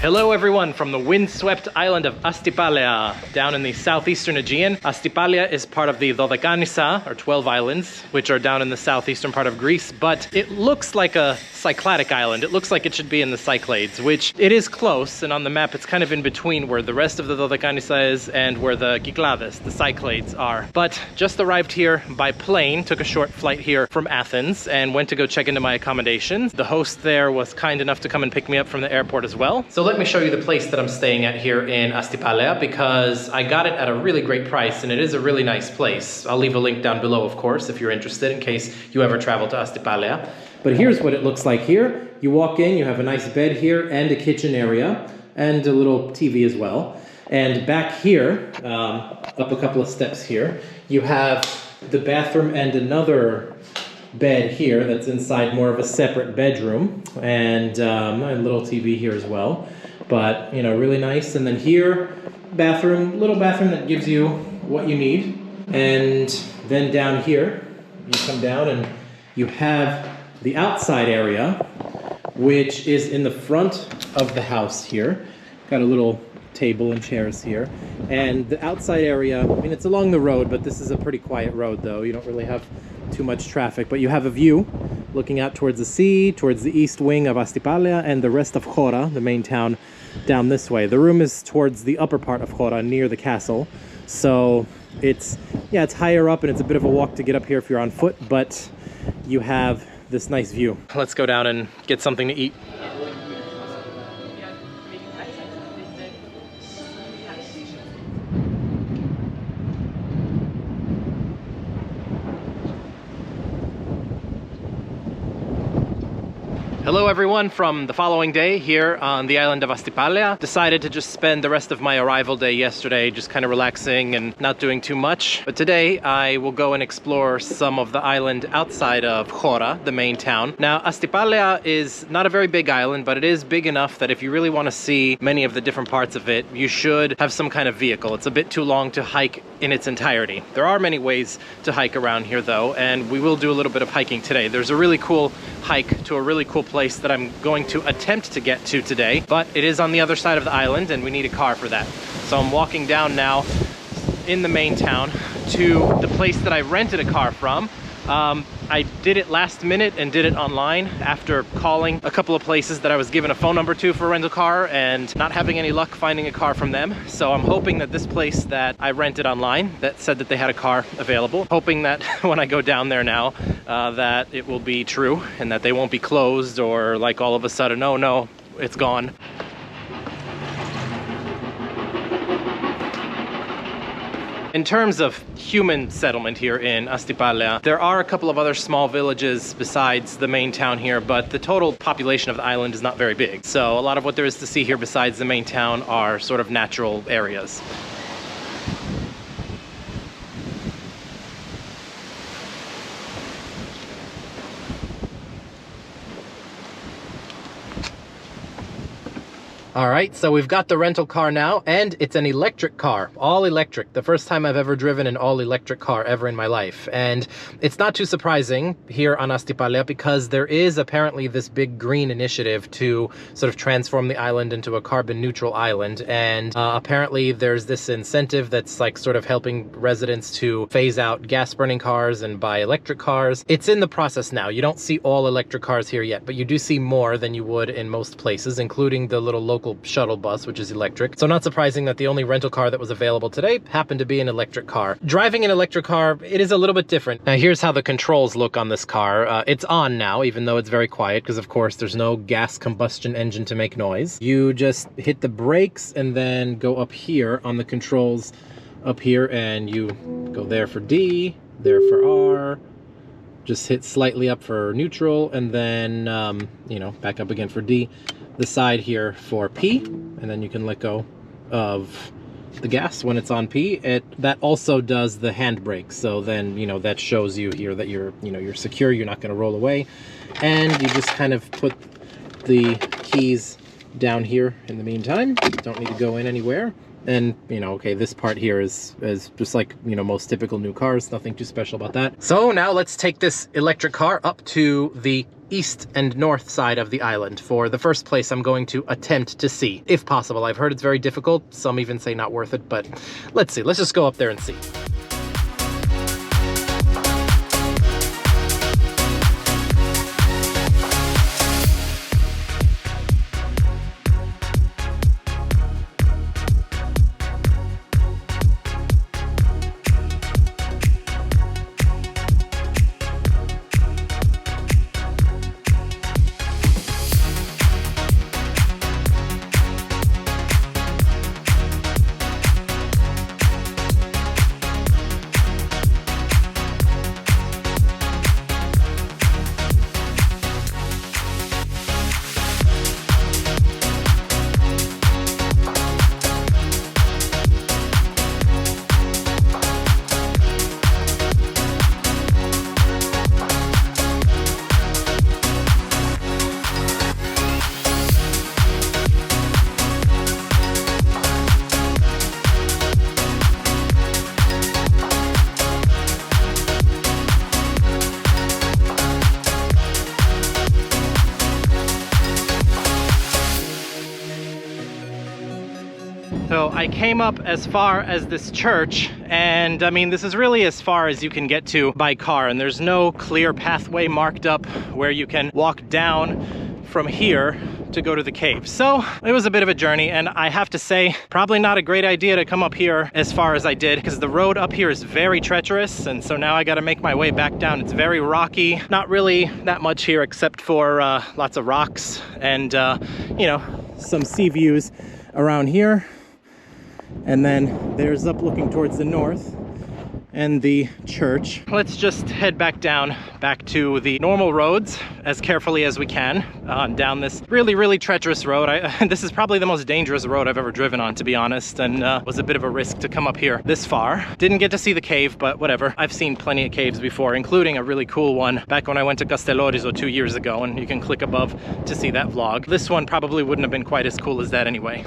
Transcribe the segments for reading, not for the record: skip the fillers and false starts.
Hello everyone from the windswept island of Astypalea, down in the southeastern Aegean. Astypalea is part of the Dodecanese, or 12 islands, which are down in the southeastern part of Greece, but it looks like a Cycladic island. It looks like it should be in the Cyclades, which it is close, and on the map it's kind of in between where the rest of the Dodecanese is and where the Cyclades, the Cyclades, are. But just arrived here by plane, took a short flight here from Athens, and went to go check into my accommodations. The host there was kind enough to come and pick me up from the airport as well. So let me show you the place that I'm staying at here in Astypalea, because I got it at a really great price and it is a really nice place. I'll leave a link down below, of course, if you're interested, in case you ever travel to Astypalea. But here's what it looks like here. You walk in, you have a nice bed here and a kitchen area and a little TV as well. And back here, up a couple of steps here, you have the bathroom and another bed here that's inside more of a separate bedroom, and a little TV here as well. But, you know, really nice. And then here, bathroom, little bathroom that gives you what you need. And then down here, you come down and you have the outside area, which is in the front of the house here. Got a little table and chairs here. And the outside area, I mean, it's along the road, but this is a pretty quiet road though. You don't really have too much traffic, but you have a view looking out towards the sea, towards the east wing of Astypalea, and the rest of Chora, the main town, down this way. The room is towards the upper part of Chora, near the castle. So it's higher up and it's a bit of a walk to get up here if you're on foot, but you have this nice view. Let's go down and get something to eat. Hello everyone from the following day here on the island of Astypalea. Decided to just spend the rest of my arrival day yesterday just kind of relaxing and not doing too much. But today I will go and explore some of the island outside of Chora, the main town. Now Astypalea is not a very big island, but it is big enough that if you really want to see many of the different parts of it, you should have some kind of vehicle. It's a bit too long to hike in its entirety. There are many ways to hike around here though, and we will do a little bit of hiking today. There's a really cool hike to a really cool place that I'm going to attempt to get to today, but it is on the other side of the island and we need a car for that. So I'm walking down now in the main town to the place that I rented a car from. I did it last minute and did it online after calling a couple of places that I was given a phone number to for a rental car and not having any luck finding a car from them. So I'm hoping that this place that I rented online that said that they had a car available, hoping that when I go down there now that it will be true and that they won't be closed or like all of a sudden, oh no, it's gone. In terms of human settlement here in Astypalea, there are a couple of other small villages besides the main town here, but the total population of the island is not very big. So a lot of what there is to see here besides the main town are sort of natural areas. All right, so we've got the rental car now, and it's an electric car, all electric. The first time I've ever driven an all electric car ever in my life. And it's not too surprising here on Astypalea because there is apparently this big green initiative to sort of transform the island into a carbon neutral island. And apparently there's this incentive that's like sort of helping residents to phase out gas burning cars and buy electric cars. It's in the process now. You don't see all electric cars here yet, but you do see more than you would in most places, including the little local shuttle bus, which is electric. So not surprising that the only rental car that was available today happened to be an electric car. Driving an electric car, it is a little bit different. Now here's how the controls look on this car. It's on now, even though it's very quiet, because of course there's no gas combustion engine to make noise. You just hit the brakes and then go up here on the controls up here, and you go there for D, there for R, just hit slightly up for neutral, and then, you know, back up again for D. The side here for P, and then you can let go of the gas when it's on P. That also does the handbrake, so then, you know, that shows you here that you're secure, you're not going to roll away. And you just kind of put the keys down here in the meantime. Don't need to go in anywhere. And, you know, okay, this part here is just like, you know, most typical new cars, nothing too special about that. So now let's take this electric car up to the east and north side of the island for the first place I'm going to attempt to see, if possible. I've heard it's very difficult. Some even say not worth it, but let's see. Let's just go up there and see. So I came up as far as this church, and I mean, this is really as far as you can get to by car, and there's no clear pathway marked up where you can walk down from here to go to the cave. So it was a bit of a journey, and I have to say, probably not a great idea to come up here as far as I did, because the road up here is very treacherous, and so now I got to make my way back down. It's very rocky. Not really that much here except for lots of rocks and you know, some sea views around here. And then there's up looking towards the north and the church. Let's just head back down, back to the normal roads as carefully as we can down this really treacherous road. This is probably the most dangerous road I've ever driven on, to be honest, and was a bit of a risk to come up here this far. Didn't get to see the cave, but whatever. I've seen plenty of caves before, including a really cool one back when I went to Castellorizo 2 years ago, and you can click above to see that vlog. This one probably wouldn't have been quite as cool as that anyway.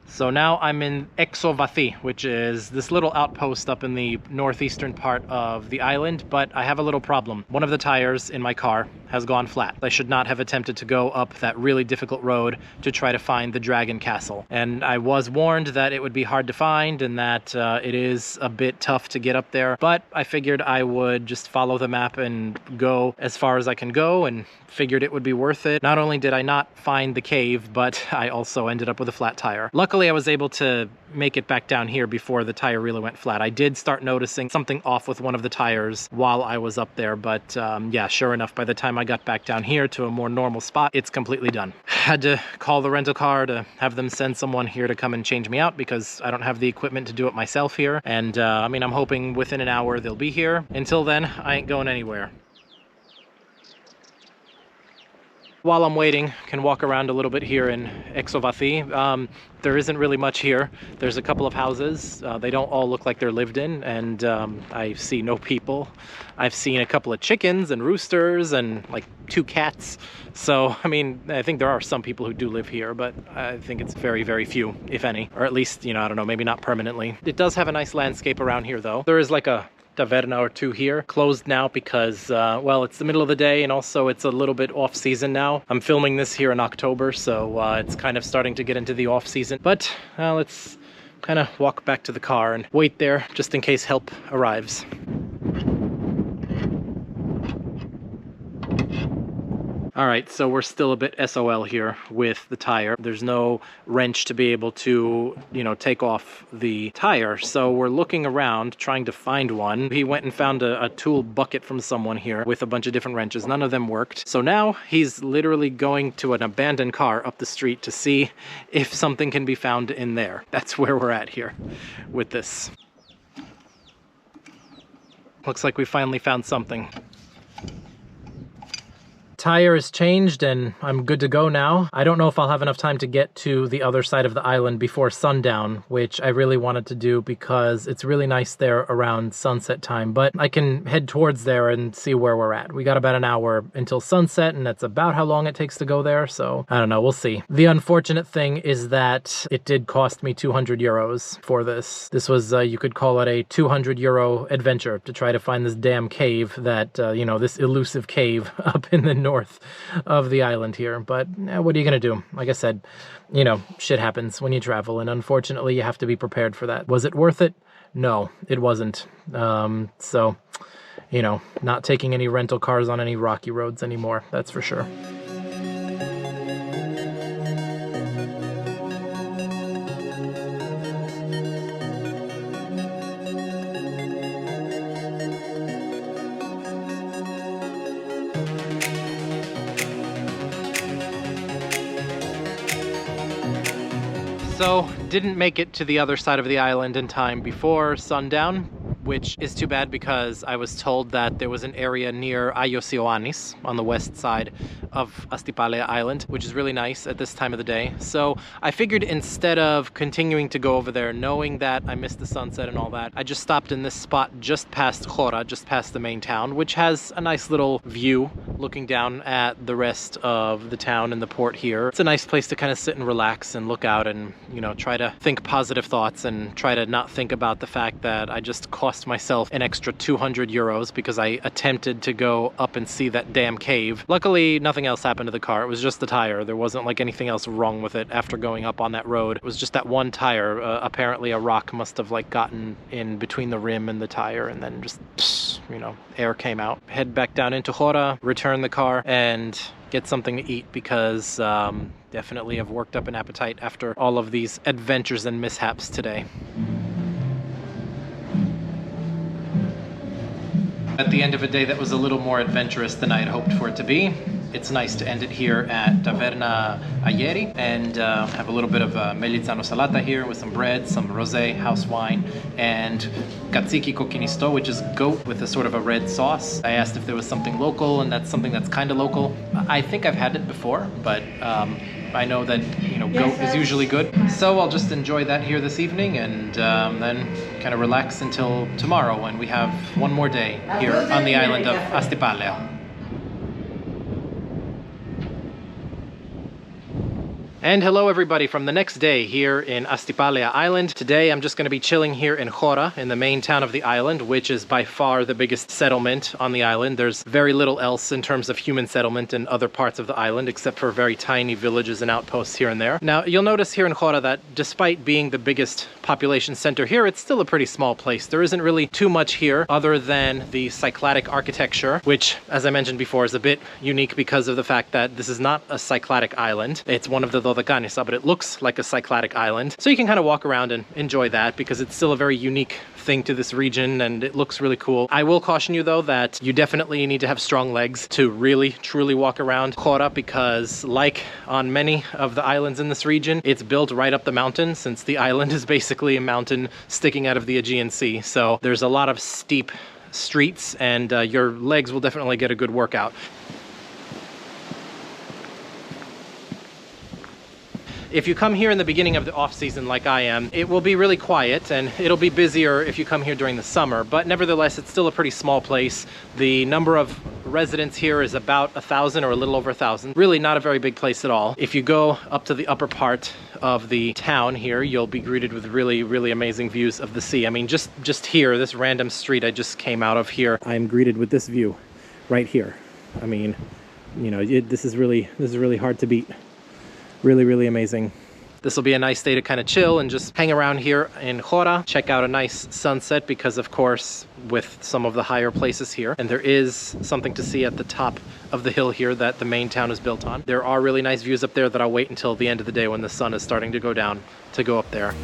So now I'm in Exovathi, which is this little outpost up in the northeastern part of the island, but I have a little problem. One of the tires in my car has gone flat. I should not have attempted to go up that really difficult road to try to find the dragon castle. And I was warned that it would be hard to find and that it is a bit tough to get up there, but I figured I would just follow the map and go as far as I can go, and figured it would be worth it. Not only did I not find the cave, but I also ended up with a flat tire. Luckily, I was able to make it back down here before the tire really went flat. I did start noticing something off with one of the tires while I was up there, but yeah, sure enough, by the time I got back down here to a more normal spot, it's completely done. Had to call the rental car to have them send someone here to come and change me out because I don't have the equipment to do it myself here. And I mean, I'm hoping within an hour they'll be here. Until then, I ain't going anywhere. While I'm waiting, can walk around a little bit here in Exovathi. There isn't really much here. There's a couple of houses. They don't all look like they're lived in, and I see no people. I've seen a couple of chickens and roosters and like 2 cats. So, I mean, I think there are some people who do live here, but I think it's very few, if any. Or at least, you know, I don't know, maybe not permanently. It does have a nice landscape around here, though. There is like a taverna or 2 here, closed now because well, it's the middle of the day, and also it's a little bit off season now. I'm filming this here in October, so it's kind of starting to get into the off season, but let's kind of walk back to the car and wait there just in case help arrives. All right, so we're still a bit SOL here with the tire. There's no wrench to be able to, you know, take off the tire. So we're looking around trying to find one. He went and found a tool bucket from someone here with a bunch of different wrenches. None of them worked. So now he's literally going to an abandoned car up the street to see if something can be found in there. That's where we're at here with this. Looks like we finally found something. tire is changed and I'm good to go now. I don't know if I'll have enough time to get to the other side of the island before sundown, which I really wanted to do because it's really nice there around sunset time, but I can head towards there and see where we're at. We got about an hour until sunset, and that's about how long it takes to go there, so I don't know, we'll see. The unfortunate thing is that it did cost me 200 euros for this. This was, you could call it a 200 euro adventure to try to find this damn cave that, you know, this elusive cave up in the north of the island here. But what are you gonna do? Like I said, you know, shit happens when you travel, and unfortunately you have to be prepared for that. Was it worth it? No, it wasn't. So, you know, not taking any rental cars on any rocky roads anymore, that's for sure. So, didn't make it to the other side of the island in time before sundown, which is too bad because I was told that there was an area near Aegean on the west side of Astypalea Island, which is really nice at this time of the day. So I figured instead of continuing to go over there, knowing that I missed the sunset and all that, I just stopped in this spot just past Chora, just past the main town, which has a nice little view looking down at the rest of the town and the port here. It's a nice place to kind of sit and relax and look out and, you know, try to think positive thoughts and try to not think about the fact that I just cost myself an extra 200 euros because I attempted to go up and see that damn cave. Luckily, nothing else happened to the car. It was just the tire. There wasn't like anything else wrong with it after going up on that road. It was just that one tire. Apparently a rock must have like gotten in between the rim and the tire, and then just, you know, air came out. Head back down into Chora, return the car, and get something to eat because definitely have worked up an appetite after all of these adventures and mishaps today. At the end of a day that was a little more adventurous than I had hoped for it to be, it's nice to end it here at Taverna Ieri and have a little bit of mellizzano salata here with some bread, some rosé house wine, and katsiki kokinisto, which is goat with a sort of a red sauce. I asked if there was something local, and that's something that's kind of local. I think I've had it before, but I know that, you know, goat is usually good. So I'll just enjoy that here this evening and then kind of relax until tomorrow when we have one more day here on the island of Astypalea. And hello everybody from the next day here in Astypalea Island. Today I'm just going to be chilling here in Chora, in the main town of the island, which is by far the biggest settlement on the island. There's very little else in terms of human settlement in other parts of the island, except for very tiny villages and outposts here and there. Now, you'll notice here in Chora that despite being the biggest population center here, it's still a pretty small place. There isn't really too much here other than the Cycladic architecture, which, as I mentioned before, is a bit unique because of the fact that this is not a Cycladic island. It's one of the Dodecanese, but it looks like a Cycladic island. So you can kind of walk around and enjoy that because it's still a very unique thing to this region and it looks really cool. I will caution you though that you definitely need to have strong legs to really truly walk around Chora because, like on many of the islands in this region, it's built right up the mountain since the island is basically a mountain sticking out of the Aegean Sea. So there's a lot of steep streets and your legs will definitely get a good workout. If you come here in the beginning of the off-season like I am, it will be really quiet and it'll be busier if you come here during the summer, but nevertheless it's still a pretty small place. The number of residents here is about 1,000 or a little over 1,000. Really not a very big place at all. If you go up to the upper part of the town here, you'll be greeted with really, really amazing views of the sea. I mean, just here, this random street I just came out of here, I'm greeted with this view right here. I mean, you know, this is really hard to beat. Really, really amazing. This will be a nice day to kind of chill and just hang around here in Chora, check out a nice sunset because, of course, with some of the higher places here, and there is something to see at the top of the hill here that the main town is built on. There are really nice views up there that I'll wait until the end of the day when the sun is starting to go down to go up there.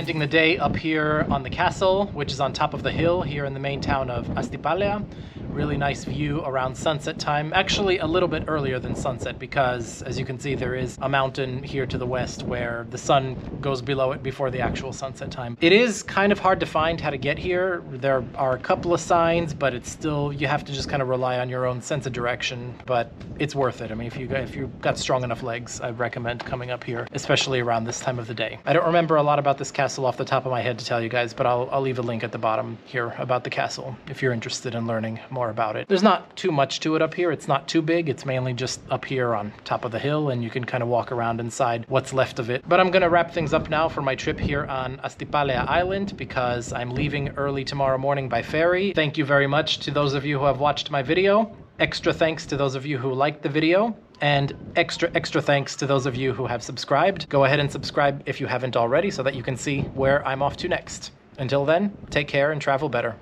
ending the day up here on the castle, which is on top of the hill here in the main town of Astypalea. Really nice view around sunset time. Actually, a little bit earlier than sunset because, as you can see, there is a mountain here to the west where the sun goes below it before the actual sunset time. It is kind of hard to find how to get here. There are a couple of signs, but it's still, you have to just kind of rely on your own sense of direction, but it's worth it. I mean, if you've got strong enough legs, I recommend coming up here, especially around this time of the day. I don't remember a lot about this castle off the top of my head to tell you guys, but I'll leave a link at the bottom here about the castle if you're interested in learning more about it. There's not too much to it up here. It's not too big. It's mainly just up here on top of the hill, and you can kind of walk around inside what's left of it. But I'm going to wrap things up now for my trip here on Astypalea Island because I'm leaving early tomorrow morning by ferry. Thank you very much to those of you who have watched my video. Extra thanks to those of you who liked the video. And extra thanks to those of you who have subscribed. Go ahead and subscribe if you haven't already so that you can see where I'm off to next. Until then, take care and travel better.